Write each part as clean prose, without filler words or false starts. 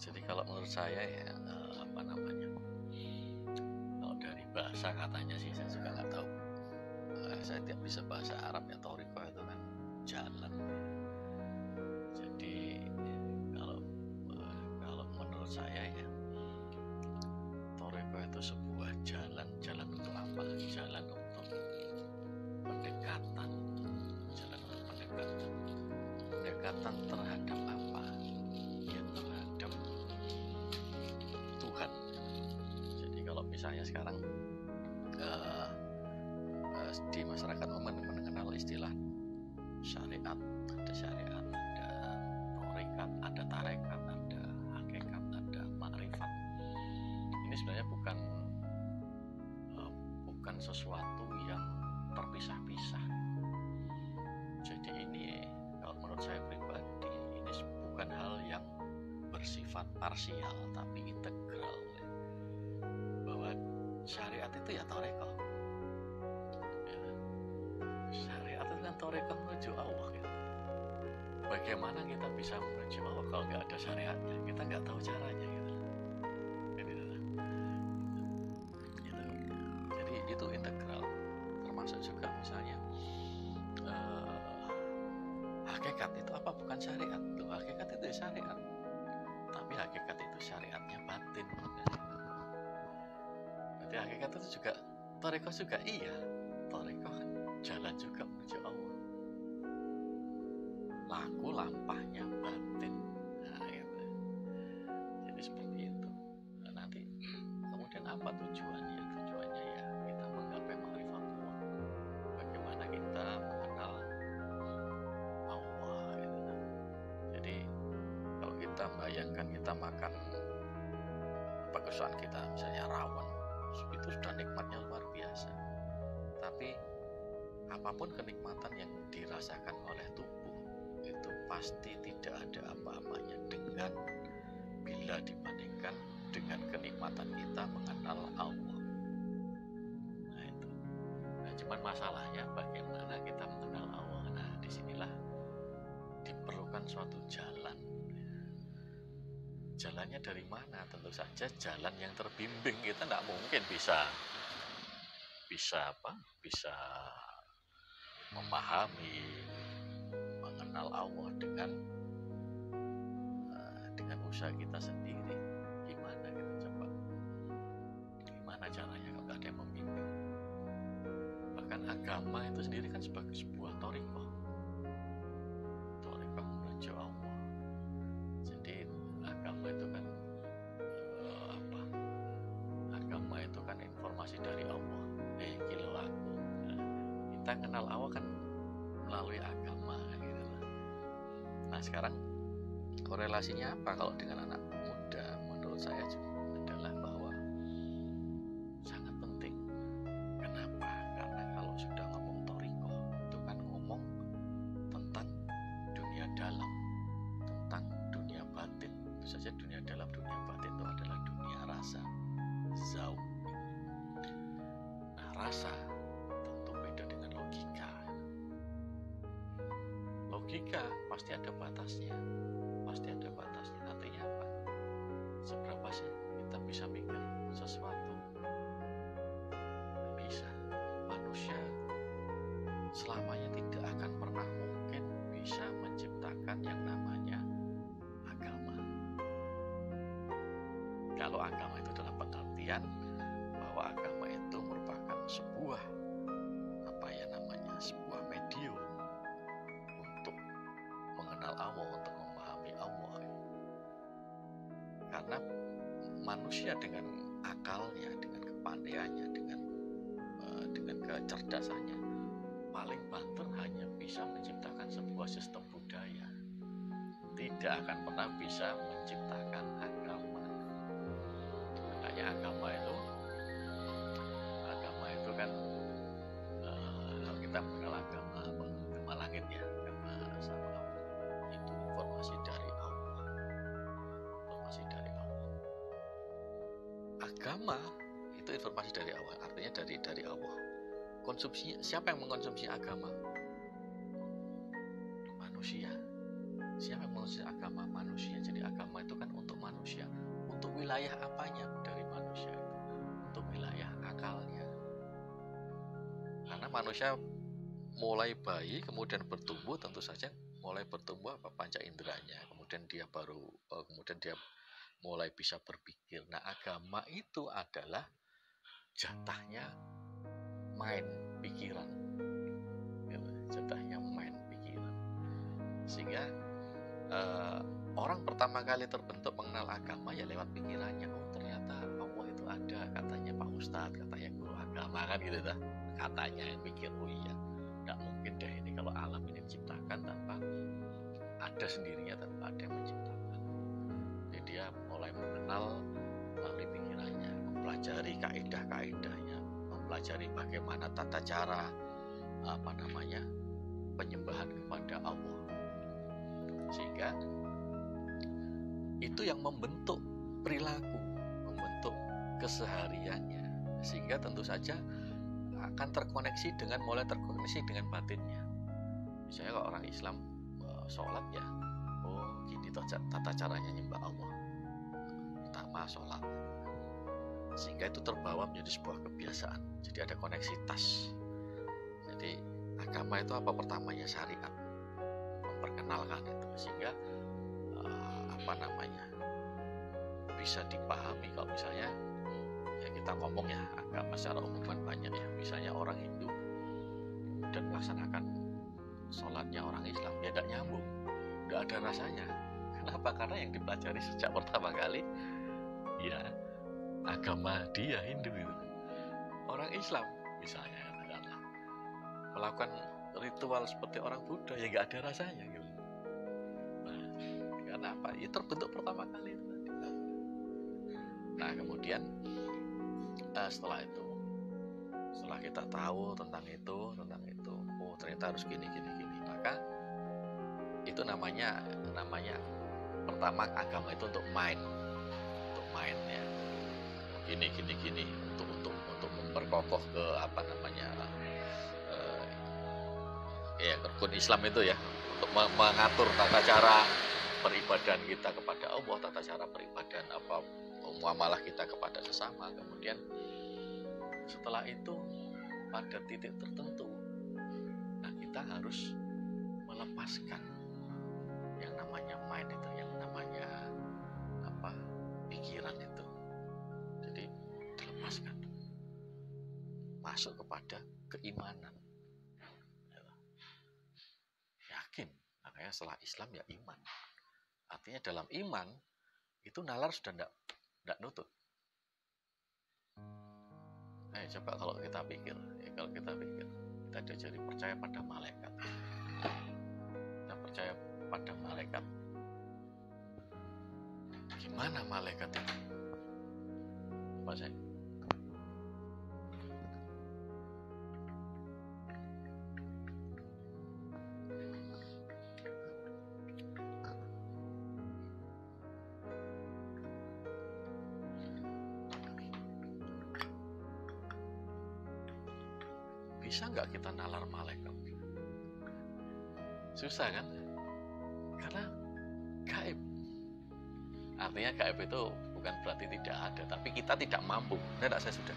Jadi kalau menurut saya ya apa namanya, kalau dari bahasa katanya sih saya juga nggak tahu. Saya tidak bisa bahasa Arab ya. Thariqah itu kan jalan. Jadi kalau menurut saya ya, Thariqah itu sebuah jalan. Jalan untuk apa? Jalan untuk pendekatan. Jalan untuk pendekatan. Pendekatan terhadap apa? Ya terhadap Tuhan. Jadi kalau misalnya sekarang di masyarakat mengenal istilah syariat, ada syariat, ada thariqat, ada tarekat, ada hakikat, ada makrifat. Ini sebenarnya bukan sesuatu yang terpisah-pisah. Jadi ini kalau menurut saya pribadi, ini bukan hal yang bersifat parsial tapi integral. Bahwa syariat itu ya thariqah. Syariat itu kan thariqah menuju Allah gitu. Bagaimana kita bisa menuju Allah kalau nggak ada syariatnya? Kita nggak tahu caranya gitu. Jadi itu integral. Termasuk juga misalnya hakikat itu apa? Bukan syariat. Tuh, hakikat itu syariat. Tapi hakikat itu syariatnya batin. Jadi hakikat itu juga thariqah juga iya. Thariqah kan jalan juga menuju Allah. Laku lampahnya batin. Nah, gitu. Jadi seperti itu. Nah, nanti kemudian apa tujuannya? Tujuannya ya kita menggapai ma'rifatullah. Bagaimana kita mengenal Allah gitu kan. Jadi kalau kita bayangkan kita makan kesukaan kita misalnya rawon, itu sudah nikmatnya luar biasa. Tapi apapun kenikmatan yang dirasakan oleh tubuh itu pasti tidak ada apa-apanya dengan bila dibandingkan dengan kenikmatan kita mengenal Allah. Nah itu. Nah cuman masalahnya bagaimana kita mengenal Allah. Nah disinilah diperlukan suatu jalan. Jalannya dari mana? Tentu saja jalan yang terbimbing. Kita tidak mungkin bisa memahami, mengenal Allah dengan usaha kita sendiri. Gimana kita coba? Gimana caranya kalau tidak ada yang membimbing? Bahkan agama itu sendiri kan sebagai sebuah thariqah. Thariqah menuju Allah. Jadi agama itu kan agama itu kan informasi dari Allah. Kilo aku. Kita kenal Allah kan melalui agama gitu. Nah sekarang korelasinya apa kalau dengan anak muda? Menurut saya juga adalah bahwa sangat penting. Kenapa? Karena kalau sudah ngomong thariqah itu kan ngomong tentang dunia dalam, tentang dunia batin. Tentu saja dunia dalam, dunia batin itu adalah dunia rasa, zauq. Nah rasa tentu beda dengan logika. Logika pasti ada batasnya. Artinya apa? Seberapa sih kita bisa mikir sesuatu? Bisa. Manusia selamanya tidak akan pernah mungkin bisa menciptakan yang namanya agama. Kalau agama itu dalam pengertian bahwa agama itu merupakan sebuah sebuah medium untuk mengenal Allah, untuk memahami Allah. Karena manusia dengan akalnya, dengan kepandaiannya, dengan kecerdasannya, paling banter hanya bisa menciptakan sebuah sistem budaya. Tidak akan pernah bisa menciptakan agama. Makanya agama itu kan kalau kita mengenal agama langit ya, agama sama Allah itu informasi dari Allah. Agama itu informasi dari Allah, artinya dari Allah. Konsumsinya, siapa yang mengkonsumsi agama? Manusia. Siapa yang manusia, agama manusia. Jadi agama itu kan untuk manusia. Untuk wilayah apanya dari manusia itu? Untuk wilayah akalnya. Karena manusia mulai bayi kemudian bertumbuh, tentu saja mulai bertumbuh panca inderanya, kemudian dia mulai bisa berpikir. Nah, agama itu adalah jatahnya main pikiran, jatahnya main pikiran. Sehingga orang pertama kali terbentuk mengenal agama ya lewat pikirannya. Oh, ternyata Allah itu ada, katanya Pak Ustadz, katanya guru agama kan gitu dah. Katanya yang mikir, oh iya, nggak mungkin deh ini kalau alam ini diciptakan tanpa ada sendirinya, tanpa ada yang menciptakan. Jadi dia mulai mengenal melalui pikirannya, mempelajari kaidah-kaidahnya, mempelajari bagaimana tata cara penyembahan kepada Allah. Sehingga itu yang membentuk perilaku, membentuk kesehariannya. Sehingga tentu saja akan mulai terkoneksi dengan batinnya. Misalnya kalau orang Islam sholat ya, oh gini tata caranya nyembah Allah. Pertama sholat, sehingga itu terbawa menjadi sebuah kebiasaan. Jadi ada koneksitas. Jadi agama itu apa pertamanya? Syariat, memperkenalkan itu, sehingga bisa dipahami. Kalau misalnya ya kita ngomong ya agama secara umum kan banyak ya, misalnya orang Hindu dan melaksanakan sholatnya orang Islam ya tidak nyambung, tidak ada rasanya. Kenapa? Karena yang dipelajari sejak pertama kali ya agama dia Hindu itu. Orang Islam misalnya katakanlah melakukan ritual seperti orang Buddha ya nggak ada rasanya gitu. Nah, karena apa? Ya terbentuk pertama kali itu. Nah kemudian setelah kita tahu tentang itu, oh ternyata harus gini, maka itu namanya pertama agama itu untuk main ya, gini untuk memperkokoh ke ya rukun Islam itu ya, untuk mengatur tata cara peribadahan kita kepada Allah, tata cara peribadahan muamalah kita kepada sesama. Kemudian setelah itu pada titik tertentu, nah kita harus melepaskan yang namanya mind itu, yang namanya pikiran itu. Jadi dilepaskan, masuk kepada keimanan. Yakin, makanya setelah Islam ya iman. Artinya dalam iman itu nalar sudah tidak nutut. Coba kalau kita pikir, kita diajari percaya pada malaikat. Kita percaya pada malaikat. Gimana malaikat itu? Coba saya. Bisa nggak kita nalar malaikat? Susah kan? Karena gaib. Artinya gaib itu bukan berarti tidak ada, tapi kita tidak mampu. Benar saya sudah.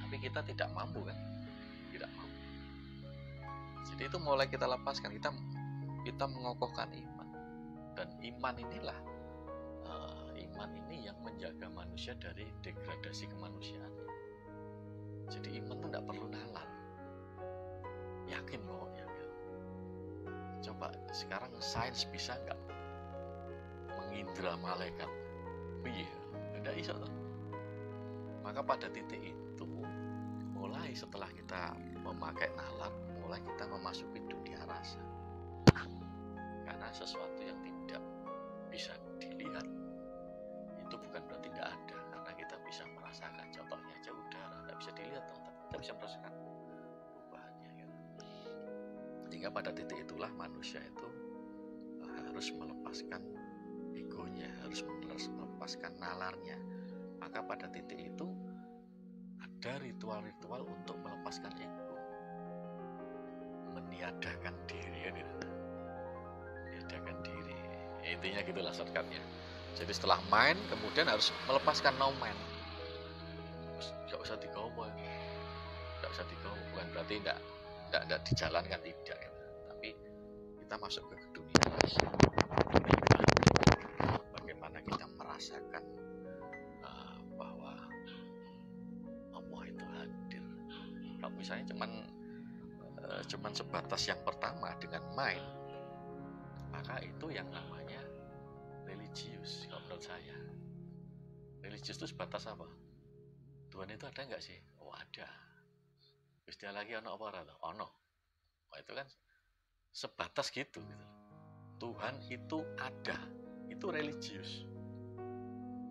Tapi kita tidak mampu kan? Tidak mampu. Jadi itu mulai kita lepaskan, kita mengokohkan iman. Dan iman inilah iman ini yang menjaga manusia dari degradasi kemanusiaan. Jadi iman itu tidak perlu nalar, yakin pokoknya. Coba sekarang sains bisa nggak mengindra malaikat? Iya, tidak bisa toh. Maka pada titik itu, mulai setelah kita memakai nalar, mulai kita memasuki dunia rasa. Karena sesuatu yang tidak bisa dilihat itu bukan berarti tidak ada, karena kita bisa merasakan. Contohnya aja udara, tidak bisa dilihat, tapi kita bisa merasakan perubahannya gitu. Sehingga pada titik itulah manusia itu harus melepaskan egonya, harus melepaskan nalarnya. Maka pada titik itu ada ritual-ritual untuk melepaskan ego, meniadakan diri gitu. intinya gitulah shortcutnya. Jadi setelah mind kemudian harus melepaskan no mind. Gak usah digawa, gak usah digawa, bukan berarti tidak dijalankan, tidak gitu. Tapi kita masuk ke dunia rasa. Bagaimana kita merasakan bahwa Allah itu hadir. Kalau misalnya cuman sebatas yang pertama dengan mind, maka itu yang namanya religius. Kalau menurut saya, religius itu sebatas apa? Tuhan itu ada nggak sih? Oh ada. Istilah lagi ono apa ora? Ono. Oh, itu kan sebatas gitu. Tuhan itu ada. Itu religius.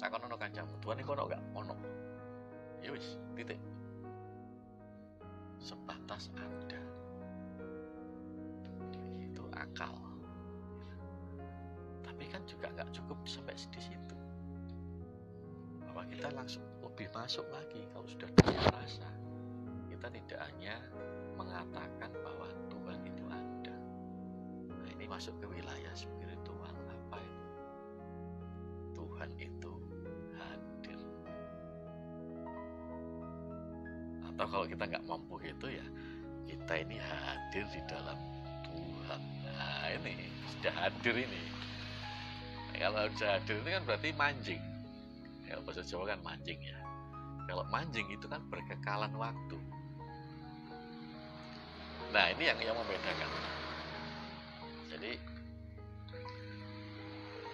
Tak ono kancamu. Tuhan itu ono nggak? Ono. Ya wis, titik. Sebatas ada. Itu akal. Tapi kan juga nggak cukup sampai di situ. Bahwa kita langsung lebih masuk lagi kalau sudah dunia rasa. Kita tidak hanya mengatakan bahwa Tuhan itu ada. Nah, ini masuk ke wilayah spiritual. Apa itu? Tuhan itu hadir. Atau kalau kita nggak mampu itu ya, kita ini hadir di dalam Tuhan. Nah ini sudah hadir ini. Nah, kalau sudah hadir itu kan berarti mancing. Ya, bahasa Jawa kan mancing ya. Kalau mancing itu kan berkekalan waktu. Nah ini yang membedakan. Jadi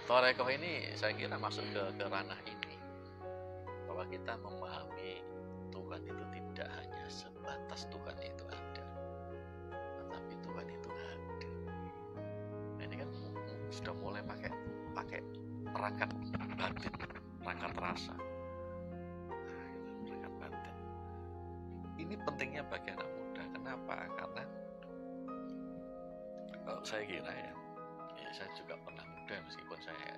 Torekoh ini saya kira masuk ke ranah ini, bahwa kita memahami Tuhan itu tidak hanya sebatas Tuhan itu ada, tetapi Tuhan itu hadir. Nah, ini kan sudah mulai pakai perangkat batin, perangkat rasa. Perangkat batin. Ini pentingnya bagi anak muda. Kenapa? Karena kalau saya kira ya saya juga pernah muda meskipun saya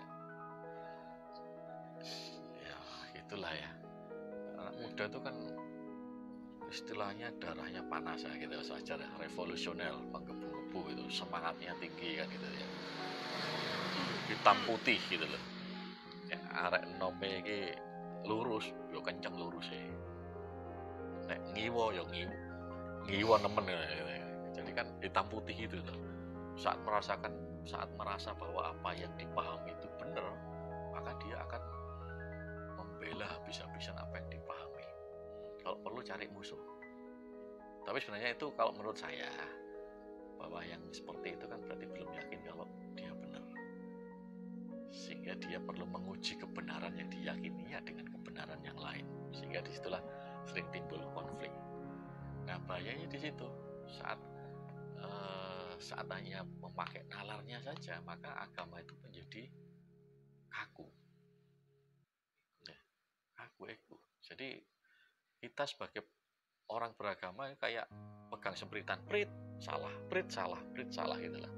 ya itulah ya. Anak muda itu kan istilahnya darahnya panas ya gitu saja, revolusioner, menggebu-gebu itu, semangatnya tinggi kan gitu ya. Hitam putih gitu loh. Ya arek nome iki lurus, yo kenceng lurus ya. Nek ngiwo yo ngiwo nemen gitu. Jadi kan hitam putih itu loh. Saat merasa bahwa apa yang dipahami itu benar, maka dia akan membela habis-habisan apa yang dipahami. Kalau perlu cari musuh. Tapi sebenarnya itu kalau menurut saya, bahwa yang seperti itu kan berarti belum yakin kalau dia benar. Sehingga dia perlu menguji kebenaran yang diyakininya dengan kebenaran yang lain. Sehingga disitulah sering timbul konflik. Nah bahayanya di situ. Saat hanya memakai nalarnya saja, maka agama itu menjadi kaku. Kaku. Jadi kita sebagai orang beragama kayak pegang sempritan, prit salah itulah.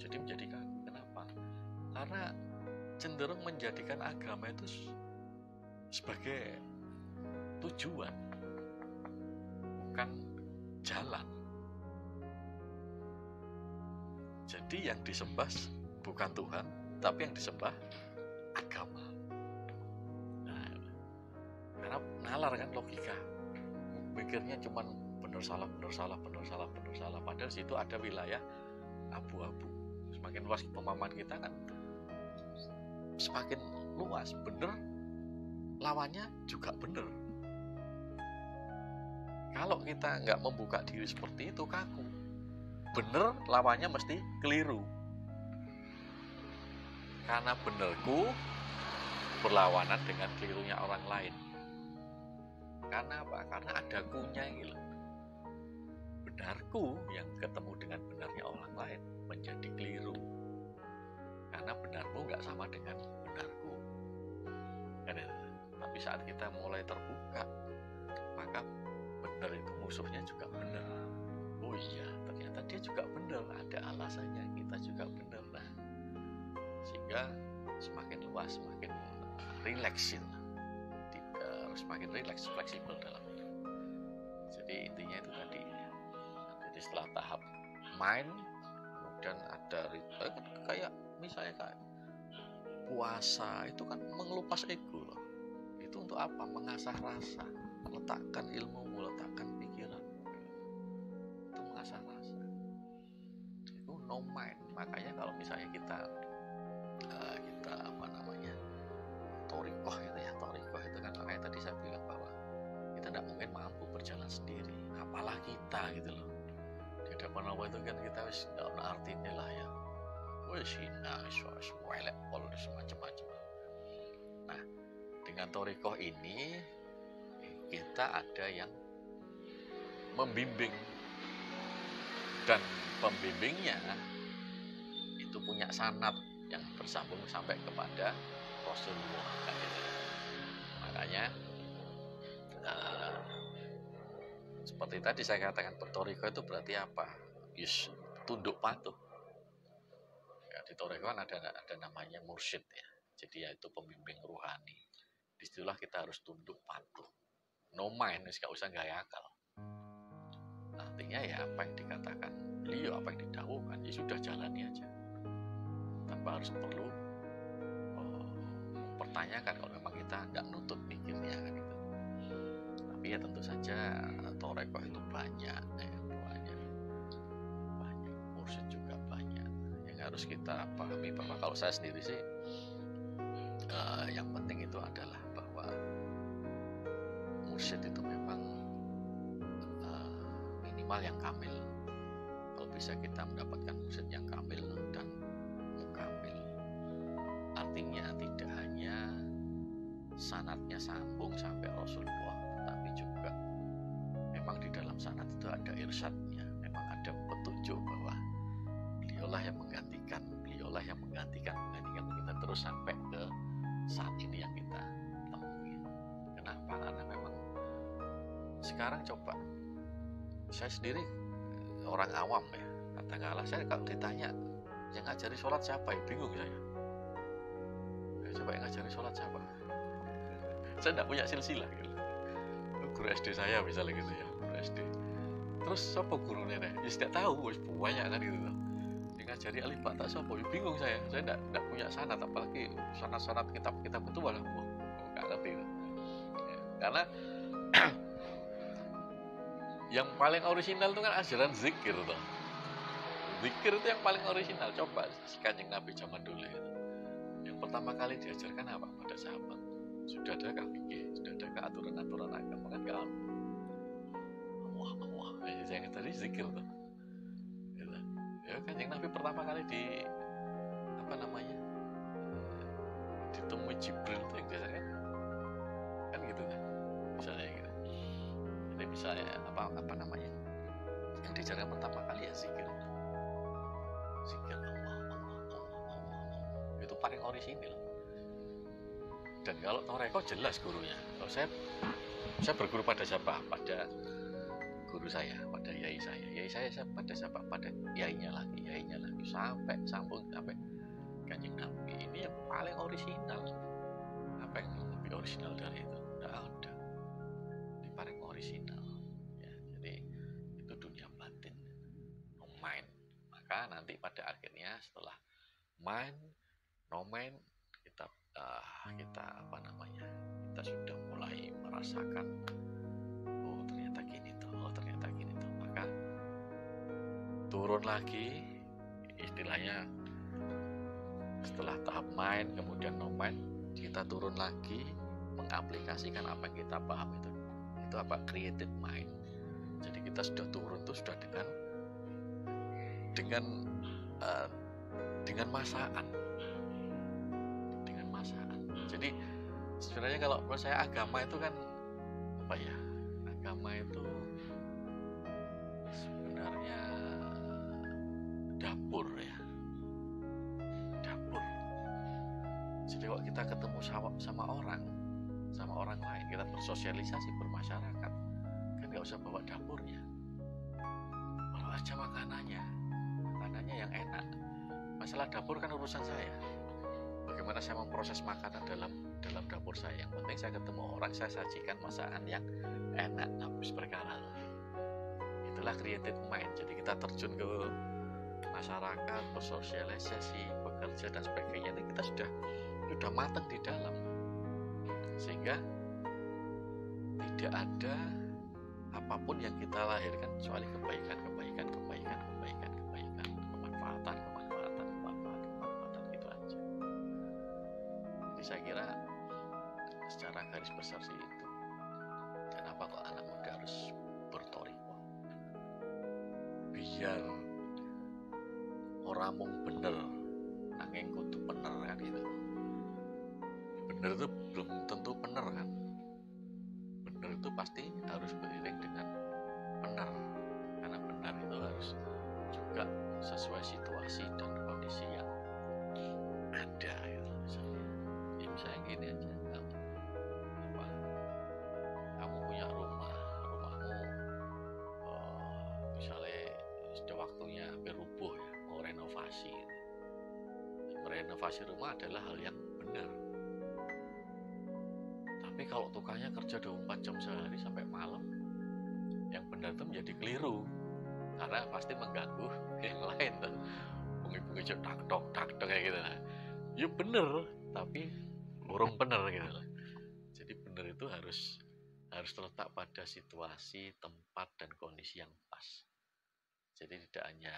Jadi menjadi kaku. Kenapa? Karena cenderung menjadikan agama itu sebagai tujuan, bukan jalan. Jadi yang disembah bukan Tuhan, tapi yang disembah agama. Nah, karena nalar kan logika. Mikirnya cuman benar salah. Padahal situ ada wilayah abu-abu. Semakin luas pemahaman kita kan semakin luas. Benar, lawannya juga benar. Kalau kita nggak membuka diri seperti itu, kaku. Bener lawannya mesti keliru, karena benerku berlawanan dengan kelirunya orang lain. Karena apa? Karena ada kunya gitu. Benarku yang ketemu dengan benarnya orang lain menjadi keliru, karena benarmu nggak sama dengan benarku. Tapi saat kita mulai terbuka, maka benar itu musuhnya juga benar. Oh iya, ternyata dia juga benar, ada alasannya, kita juga benar. Nah, sehingga semakin luas, semakin rileks, semakin rileks, fleksibel dalam itu. Jadi intinya itu tadi. Jadi setelah tahap mind, kemudian ada kayak misalnya puasa itu kan mengelupas ego loh. Itu untuk apa? Mengasah rasa, meletakkan ilmu, meletakkan pikiran. Itu mengasah rasa. Itu no mind. Makanya kalau misalnya kita apa namanya, torikoh itu ya, torikoh itu kan makanya tadi saya bilang bahwa kita tidak mungkin mampu berjalan sendiri, apalah kita gitu loh. Di hadapan Allah itu kan kita wis tidak ada artinya lah ya, wis hina, wis welek pol semacam-macam. Nah, dengan torikoh ini kita ada yang membimbing, dan pembimbingnya itu punya sanad yang bersambung sampai kepada Rasulullah kan gitu. Makanya seperti tadi saya katakan, bertoriko itu berarti apa? Yus, tunduk patuh. Ya, di toriko kan ada namanya mursyid ya. Jadi yaitu pembimbing ruhani. Disitulah kita harus tunduk patuh. No mind, gak usah gaya akal. Artinya ya apa yang dikatakan beliau, apa yang didahulukan, ya sudah jalani aja. Tanpa harus perlu mempertanyakan kalau memang kita tidak nutut mikirnya kan gitu. Tapi ya tentu saja torikoh itu banyak ya, banyak mursyid juga banyak. Yang harus kita pahami bahwa kalau saya sendiri sih yang penting itu adalah bahwa mursyid itu memang minimal yang kamil. Kalau bisa kita mendapatkan mursyid yang kamil dan mukamil, artinya tidak hanya sanadnya sambung sampai Rasulullah, tapi juga memang di dalam sanad itu ada irsyadnya, memang ada petunjuk bahwa beliaulah yang menggantikan kita terus sampai ke saat ini yang kita temui. Kenapa? Karena memang sekarang coba saya sendiri orang awam ya, katakanlah saya kalau ditanya yang ngajari sholat siapa ya, bingung saya. Coba yang ngajari sholat siapa? Saya tidak punya silsilah gitu. Guru SD saya misalnya gitu ya, guru SD. Terus siapa gurunya nih? Ya tidak tahu, banyak kan gitu. Yang ngajari alif ba ta siapa? Ya bingung saya tidak punya sanad, apalagi sanad kitab-kitab itu malah nggak ngerti gitu. Ya, karena yang paling orisinal itu kan ajaran zikir tuh. Zikir itu yang paling orisinal. Coba si Kanjeng Nabi zaman dulu gitu. Yang pertama kali diajarkan apa pada sahabat? Sudah adakah fikih? Sudah adakah aturan-aturan agama? Kan gak ada. Allah. Yang tadi zikir tuh. Gitu. Ya Kanjeng Nabi pertama kali ditemui Jibril itu yang diajarkan kan gitu kan. Misalnya gitu. Jadi misalnya apa namanya? Yang diajarkan pertama kali ya zikir. Zikir Allah. Itu paling orisinil. Dan kalau toreko jelas gurunya. Kalau saya berguru pada siapa? Pada guru saya, pada yai saya. Yai saya pada siapa? Pada yainya lagi sampai sambung sampai Kanjeng Nabi. Ini yang paling orisinal. Apa yang lebih orisinal dari itu? Tidak ada. Ini paling orisinal. Ya, jadi itu dunia batin, no mind. Maka nanti pada akhirnya setelah mind, no mind, kita sudah mulai merasakan ternyata gini tuh, maka turun lagi istilahnya setelah tahap mind kemudian no mind, kita turun lagi mengaplikasikan apa yang kita paham itu apa, creative mind. Jadi kita sudah turun tuh sudah dengan masaan. Jadi sebenarnya kalau menurut saya agama itu kan apa ya? Agama itu sebenarnya dapur ya. Dapur. Jadi kalau kita ketemu sama orang lain, kita bersosialisasi, bermasyarakat, kan nggak usah bawa dapurnya. Bawa aja makanannya yang enak. Masalah dapur kan urusan saya. Bagaimana saya memproses makanan dalam dapur saya. Yang penting saya ketemu orang, saya sajikan masakan yang enak, habis perkara. Itulah creative mind. Jadi kita terjun ke masyarakat, bersosialisasi, bekerja dan sebagainya. Ini kita sudah sudah matang di dalam, sehingga tidak ada apapun yang kita lahirkan kecuali kebaikan, kemanfaatan gitu aja. Jadi saya kira secara garis besar sih itu. Kenapa kok anak muda harus bertoriko? Biar orang mung bener, nanging kudu bener kan gitu. Bener itu belum tentu bener kan. Bener itu pasti harus beriring dengan benar, karena benar itu harus juga sesuai situasi dan kondisi yang ada gitu. Misalnya gini aja, kamu punya rumahmu misalnya sudah waktunya hampir rubuh ya, mau renovasi. Merenovasi rumah adalah hal yang benar, tapi kalau tukangnya kerja 24 jam sehari sampai malam, yang benar itu menjadi keliru, karena pasti mengganggu yang lain tuh. Bunyi-bunyi tak-tok kayak gitu lah. Ya bener, tapi burung bener gitu lah. Jadi bener itu harus terletak pada situasi, tempat, dan kondisi yang pas. Jadi tidak hanya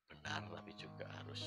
benar, tapi juga harus